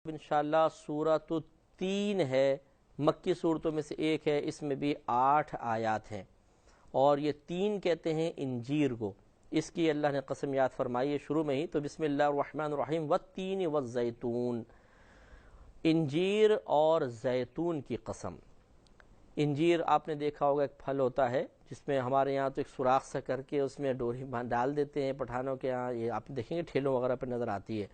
انشاءاللہ سورۃ التین ہے، مکی صورتوں میں سے ایک ہے، اس میں بھی 8 آیات ہیں اور یہ تین کہتے ہیں انجیر کو۔ اس کی اللہ نے قسم یاد فرمائی ہے شروع میں ہی، تو بسم اللہ الرحمن الرحیم والتین والزیتون، انجیر اور زیتون کی قسم۔ انجیر آپ نے دیکھا ہوگا ایک پھل ہوتا ہے جس میں ہمارے یہاں تو ایک سوراخ سا کر کے اس میں ڈوری ڈال دیتے ہیں، پٹھانوں کے یہاں یہ آپ دیکھیں گے ٹھیلوں وغیرہ پہ نظر آتی ہے،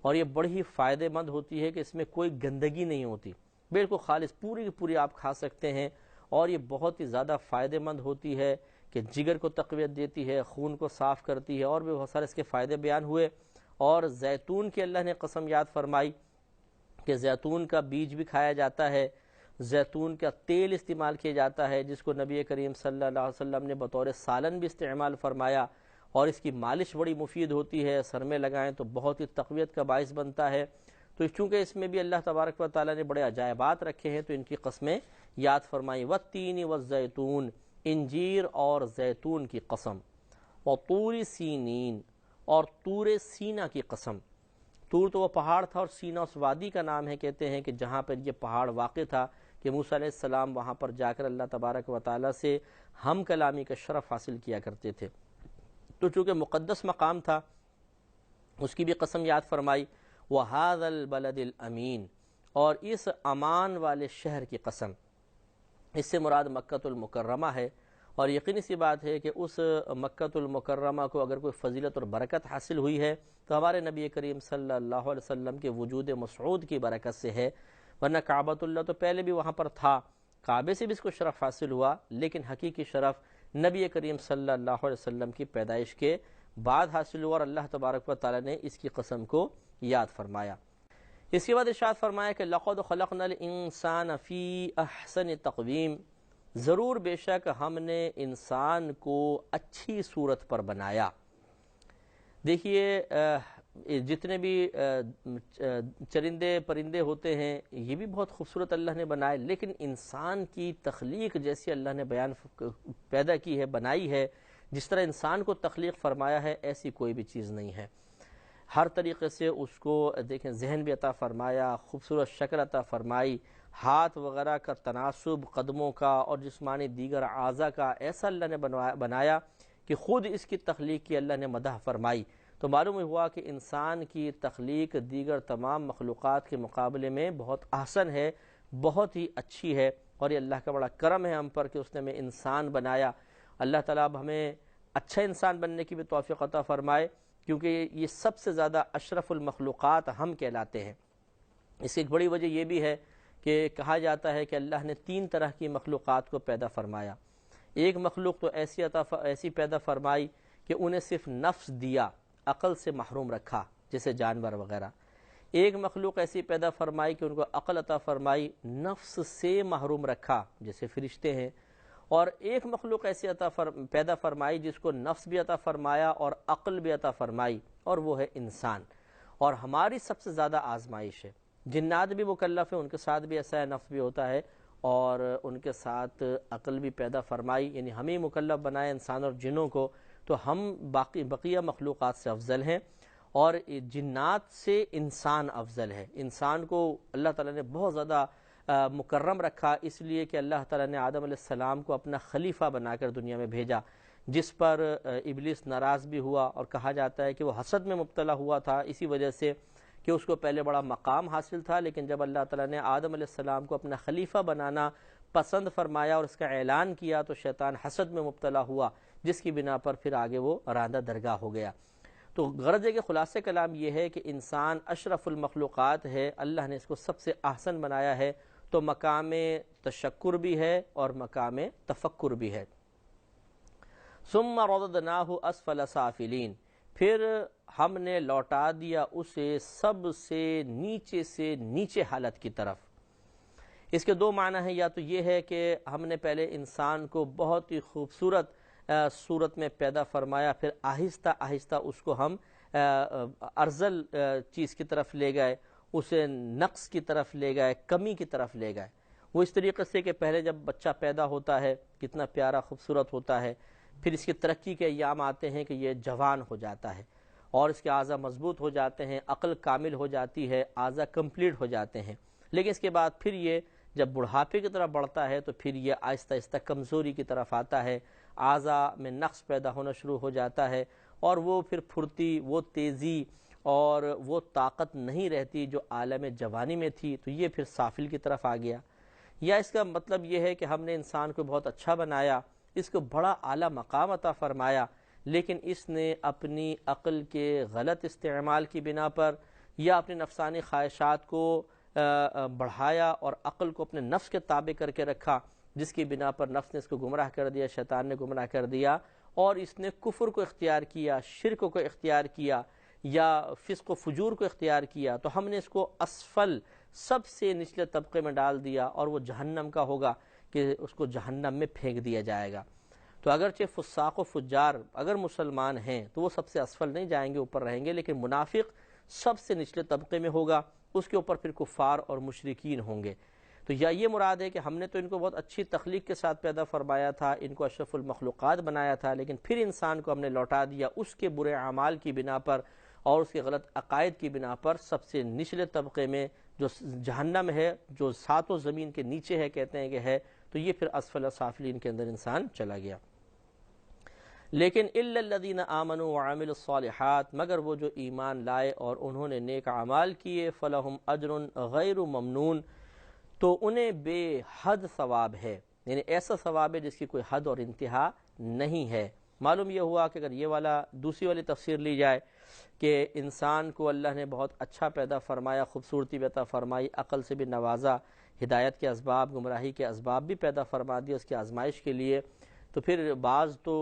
اور یہ بڑی ہی فائدہ مند ہوتی ہے کہ اس میں کوئی گندگی نہیں ہوتی، بالکل خالص پوری کی پوری آپ کھا سکتے ہیں، اور یہ بہت ہی زیادہ فائدہ مند ہوتی ہے کہ جگر کو تقویت دیتی ہے، خون کو صاف کرتی ہے، اور بھی بہت سارے اس کے فائدے بیان ہوئے۔ اور زیتون کی اللہ نے قسم یاد فرمائی کہ زیتون کا بیج بھی کھایا جاتا ہے، زیتون کا تیل استعمال کیا جاتا ہے جس کو نبی کریم صلی اللہ علیہ وسلم نے بطور سالن بھی استعمال فرمایا، اور اس کی مالش بڑی مفید ہوتی ہے، سر میں لگائیں تو بہت ہی تقویت کا باعث بنتا ہے۔ تو چونکہ اس میں بھی اللہ تبارک و تعالیٰ نے بڑے عجائبات رکھے ہیں تو ان کی قسمیں یاد فرمائیں۔ والتین والزیتون، انجیر اور زیتون کی قسم۔ وطور سینین، اور طور سینا کی قسم۔ طور تو وہ پہاڑ تھا اور سینا اس وادی کا نام ہے، کہتے ہیں کہ جہاں پر یہ پہاڑ واقع تھا کہ موسیٰ علیہ السلام وہاں پر جا کر اللہ تبارک و تعالیٰ سے ہم کلامی کا شرف حاصل کیا کرتے تھے، تو چونکہ مقدس مقام تھا اس کی بھی قسم یاد فرمائی۔ وَهَذَا الْبَلَدِ الْأَمِينَ، اور اس امان والے شہر کی قسم۔ اس سے مراد مکۃ المکرمہ ہے، اور یقینی سی بات ہے کہ اس مکۃ المکرمہ کو اگر کوئی فضیلت اور برکت حاصل ہوئی ہے تو ہمارے نبی کریم صلی اللہ علیہ وسلم کے وجود مسعود کی برکت سے ہے، ورنہ کعبۃ اللہ تو پہلے بھی وہاں پر تھا، کعبے سے بھی اس کو شرف حاصل ہوا، لیکن حقیقی شرف نبی کریم صلی اللہ علیہ وسلم کی پیدائش کے بعد حاصل ہوا، اور اللہ تبارک و تعالی نے اس کی قسم کو یاد فرمایا۔ اس کے بعد ارشاد فرمایا کہ لقد خلقنا الانسان فی احسن تقویم، ضرور بے شک ہم نے انسان کو اچھی صورت پر بنایا۔ دیکھیے جتنے بھی چرندے پرندے ہوتے ہیں یہ بھی بہت خوبصورت اللہ نے بنائے، لیکن انسان کی تخلیق جیسی اللہ نے پیدا کی ہے، بنائی ہے، جس طرح انسان کو تخلیق فرمایا ہے ایسی کوئی بھی چیز نہیں ہے۔ ہر طریقے سے اس کو دیکھیں ذہن بھی عطا فرمایا، خوبصورت شکل عطا فرمائی، ہاتھ وغیرہ کا تناسب، قدموں کا اور جسمانی دیگر اعضاء کا ایسا اللہ نے بنایا کہ خود اس کی تخلیق کی اللہ نے مدح فرمائی۔ تو معلوم ہوا کہ انسان کی تخلیق دیگر تمام مخلوقات کے مقابلے میں بہت احسن ہے، بہت ہی اچھی ہے، اور یہ اللہ کا بڑا کرم ہے ہم پر کہ اس نے ہمیں انسان بنایا۔ اللہ تعالیٰ اب ہمیں اچھا انسان بننے کی بھی توفیق عطا فرمائے، کیونکہ یہ سب سے زیادہ اشرف المخلوقات ہم کہلاتے ہیں۔ اس کی ایک بڑی وجہ یہ بھی ہے کہ کہا جاتا ہے کہ اللہ نے 3 طرح کی مخلوقات کو پیدا فرمایا۔ ایک مخلوق تو ایسی پیدا فرمائی کہ انہیں صرف نفس دیا، عقل سے محروم رکھا، جیسے جانور وغیرہ۔ ایک مخلوق ایسی پیدا فرمائی کہ ان کو عقل عطا فرمائی، نفس سے محروم رکھا، جیسے فرشتے ہیں۔ اور ایک مخلوق ایسی پیدا فرمائی جس کو نفس بھی عطا فرمایا اور عقل بھی عطا فرمائی، اور وہ ہے انسان۔ اور ہماری سب سے زیادہ آزمائش ہے، جنات بھی مکلف ہیں، ان کے ساتھ بھی ایسا ہے، نفس بھی ہوتا ہے، اور ان کے ساتھ عقل بھی پیدا فرمائی، یعنی ہم ہی مکلف بنائے انسان اور جنوں کو، تو ہم بقیہ مخلوقات سے افضل ہیں، اور جنات سے انسان افضل ہے۔ انسان کو اللہ تعالیٰ نے بہت زیادہ مکرم رکھا، اس لیے کہ اللہ تعالیٰ نے آدم علیہ السلام کو اپنا خلیفہ بنا کر دنیا میں بھیجا، جس پر ابلیس ناراض بھی ہوا، اور کہا جاتا ہے کہ وہ حسد میں مبتلا ہوا تھا اسی وجہ سے کہ اس کو پہلے بڑا مقام حاصل تھا، لیکن جب اللہ تعالیٰ نے آدم علیہ السلام کو اپنا خلیفہ بنانا پسند فرمایا اور اس کا اعلان کیا تو شیطان حسد میں مبتلا ہوا، جس کی بنا پر پھر آگے وہ راندہ درگاہ ہو گیا۔ تو غرض ہے کہ خلاصہ کلام یہ ہے کہ انسان اشرف المخلوقات ہے، اللہ نے اس کو سب سے احسن بنایا ہے، تو مقام تشکر بھی ہے اور مقام تفکر بھی ہے۔ ثم رددناہ اسفل سافلین، پھر ہم نے لوٹا دیا اسے سب سے نیچے حالت کی طرف۔ اس کے 2 معنی ہیں، یا تو یہ ہے کہ ہم نے پہلے انسان کو بہت ہی خوبصورت صورت میں پیدا فرمایا، پھر آہستہ آہستہ اس کو ہم ارذل چیز کی طرف لے گئے، اسے نقص کی طرف لے گئے، کمی کی طرف لے گئے۔ وہ اس طریقے سے کہ پہلے جب بچہ پیدا ہوتا ہے کتنا پیارا خوبصورت ہوتا ہے، پھر اس کی ترقی کے ایام آتے ہیں کہ یہ جوان ہو جاتا ہے، اور اس کے اعضاء مضبوط ہو جاتے ہیں، عقل کامل ہو جاتی ہے، اعضاء کمپلیٹ ہو جاتے ہیں۔ لیکن اس کے بعد پھر یہ جب بڑھاپے کی طرف بڑھتا ہے تو پھر یہ آہستہ آہستہ کمزوری کی طرف آتا ہے، اعضاء میں نقص پیدا ہونا شروع ہو جاتا ہے، اور وہ پھر پھرتی، وہ تیزی اور وہ طاقت نہیں رہتی جو عالم جوانی میں تھی، تو یہ پھر سافل کی طرف آ گیا۔ یا اس کا مطلب یہ ہے کہ ہم نے انسان کو بہت اچھا بنایا، اس کو بڑا اعلیٰ مقام عطا فرمایا، لیکن اس نے اپنی عقل کے غلط استعمال کی بنا پر یا اپنی نفسانی خواہشات کو بڑھایا اور عقل کو اپنے نفس کے تابع کر کے رکھا، جس کی بنا پر نفس نے اس کو گمراہ کر دیا، شیطان نے گمراہ کر دیا، اور اس نے کفر کو اختیار کیا، شرک کو اختیار کیا، یا فسق و فجور کو اختیار کیا، تو ہم نے اس کو اسفل، سب سے نچلے طبقے میں ڈال دیا، اور وہ جہنم کا ہوگا کہ اس کو جہنم میں پھینک دیا جائے گا۔ تو اگرچہ فساق و فجار اگر مسلمان ہیں تو وہ سب سے اسفل نہیں جائیں گے، اوپر رہیں گے، لیکن منافق سب سے نچلے طبقے میں ہوگا، اس کے اوپر پھر کفار اور مشرکین ہوں گے۔ تو یا یہ مراد ہے کہ ہم نے تو ان کو بہت اچھی تخلیق کے ساتھ پیدا فرمایا تھا، ان کو اشرف المخلوقات بنایا تھا، لیکن پھر انسان کو ہم نے لوٹا دیا اس کے برے اعمال کی بنا پر اور اس کے غلط عقائد کی بنا پر سب سے نچلے طبقے میں، جو جہنم ہے، جو ساتوں زمین کے نیچے ہے، کہتے ہیں کہ ہے، تو یہ پھر اسفل سافلین کے اندر انسان چلا گیا۔ لیکن الا الذین آمنوا وعملوا الصالحات، مگر وہ جو ایمان لائے اور انہوں نے نیک اعمال کیے، فلہم اجر غیر ممنون، تو انہیں بے حد ثواب ہے، یعنی ایسا ثواب ہے جس کی کوئی حد اور انتہا نہیں ہے۔ معلوم یہ ہوا کہ اگر یہ والا دوسری والی تفسیر لی جائے کہ انسان کو اللہ نے بہت اچھا پیدا فرمایا، خوبصورتی بھی عطا فرمائی، عقل سے بھی نوازا، ہدایت کے اسباب، گمراہی کے اسباب بھی پیدا فرما دیا اس کی آزمائش کے لیے، تو پھر بعض تو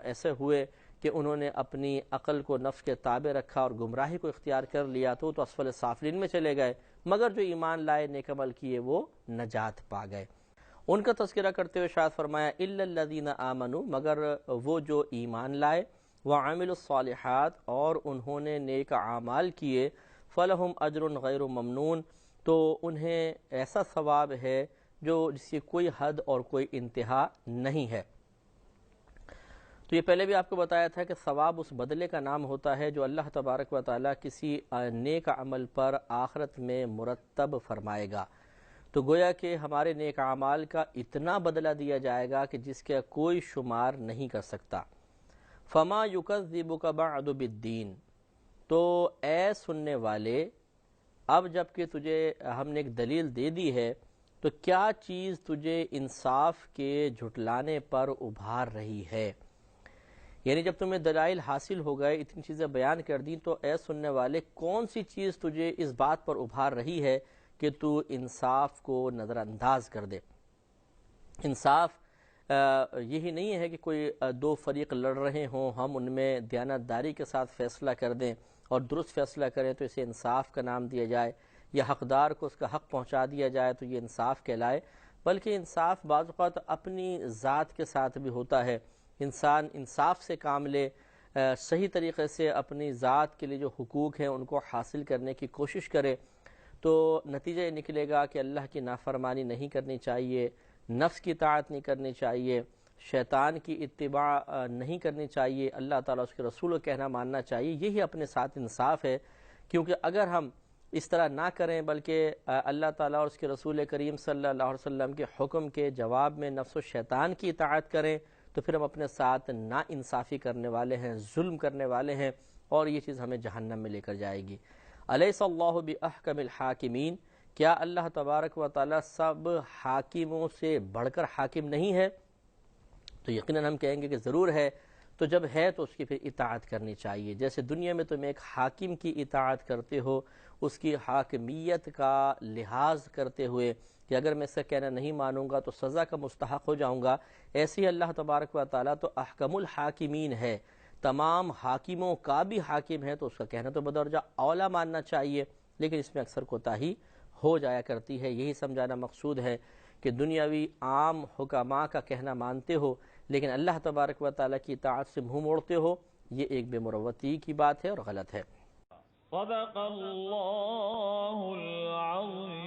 ایسے ہوئے کہ انہوں نے اپنی عقل کو نفس کے تابع رکھا اور گمراہی کو اختیار کر لیا، تو وہ تو اسفل سافلین میں چلے گئے، مگر جو ایمان لائے، نیک عمل کیے، وہ نجات پا گئے۔ ان کا تذکرہ کرتے ہوئے شاید فرمایا الا الذین آمنوا، مگر وہ جو ایمان لائے، وعملوا الصالحات، اور انہوں نے نیک اعمال کیے، فلہم اجر غیر ممنون، تو انہیں ایسا ثواب ہے جو جس کی کوئی حد اور کوئی انتہا نہیں ہے۔ تو یہ پہلے بھی آپ کو بتایا تھا کہ ثواب اس بدلے کا نام ہوتا ہے جو اللہ تبارک و تعالیٰ کسی نیک عمل پر آخرت میں مرتب فرمائے گا۔ تو گویا کہ ہمارے نیک اعمال کا اتنا بدلہ دیا جائے گا کہ جس کا کوئی شمار نہیں کر سکتا۔ فما یکذبک بعد بالدین، تو اے سننے والے، اب جب کہ تجھے ہم نے ایک دلیل دے دی ہے، تو کیا چیز تجھے انصاف کے جھٹلانے پر ابھار رہی ہے؟ یعنی جب تمہیں دلائل حاصل ہو گئے، اتنی چیزیں بیان کر دیں، تو اے سننے والے، کون سی چیز تجھے اس بات پر ابھار رہی ہے کہ تو انصاف کو نظر انداز کر دے؟ انصاف یہی نہیں ہے کہ کوئی دو فریق لڑ رہے ہوں، ہم ان میں دیانتداری کے ساتھ فیصلہ کر دیں اور درست فیصلہ کریں تو اسے انصاف کا نام دیا جائے، یا حقدار کو اس کا حق پہنچا دیا جائے تو یہ انصاف کہلائے، بلکہ انصاف بعض اوقات اپنی ذات کے ساتھ بھی ہوتا ہے۔ انسان انصاف سے کام لے، صحیح طریقے سے اپنی ذات کے لیے جو حقوق ہیں ان کو حاصل کرنے کی کوشش کرے، تو نتیجہ یہ نکلے گا کہ اللہ کی نافرمانی نہیں کرنی چاہیے، نفس کی اطاعت نہیں کرنی چاہیے، شیطان کی اتباع نہیں کرنی چاہیے، اللہ تعالیٰ اس کے رسول کو کہنا ماننا چاہیے۔ یہی اپنے ساتھ انصاف ہے، کیونکہ اگر ہم اس طرح نہ کریں بلکہ اللہ تعالیٰ اور اس کے رسول کریم صلی اللہ علیہ وسلم کے حکم کے جواب میں نفس و شیطان کی اطاعت کریں، تو پھر ہم اپنے ساتھ نا انصافی کرنے والے ہیں، ظلم کرنے والے ہیں، اور یہ چیز ہمیں جہنم میں لے کر جائے گی۔ الیس اللہ باحکم الحاکمین، کیا اللہ تبارک و تعالیٰ سب حاکموں سے بڑھ کر حاکم نہیں ہے؟ تو یقیناً ہم کہیں گے کہ ضرور ہے۔ تو جب ہے تو اس کی پھر اطاعت کرنی چاہیے۔ جیسے دنیا میں تم ایک حاکم کی اطاعت کرتے ہو، اس کی حاکمیت کا لحاظ کرتے ہوئے کہ اگر میں اس کا کہنا نہیں مانوں گا تو سزا کا مستحق ہو جاؤں گا، ایسے ہی اللہ تبارک و تعالیٰ تو احکم الحاکمین ہے، تمام حاکموں کا بھی حاکم ہے، تو اس کا کہنا تو بدرجہ اولا ماننا چاہیے، لیکن اس میں اکثر کوتاہی ہو جایا کرتی ہے۔ یہی سمجھانا مقصود ہے کہ دنیاوی عام حکماء کا کہنا مانتے ہو لیکن اللہ تبارک و تعالیٰ کی اطاعت سے منہ موڑتے ہو، یہ ایک بے مروتی کی بات ہے اور غلط ہے۔ صدق اللہ العظیم۔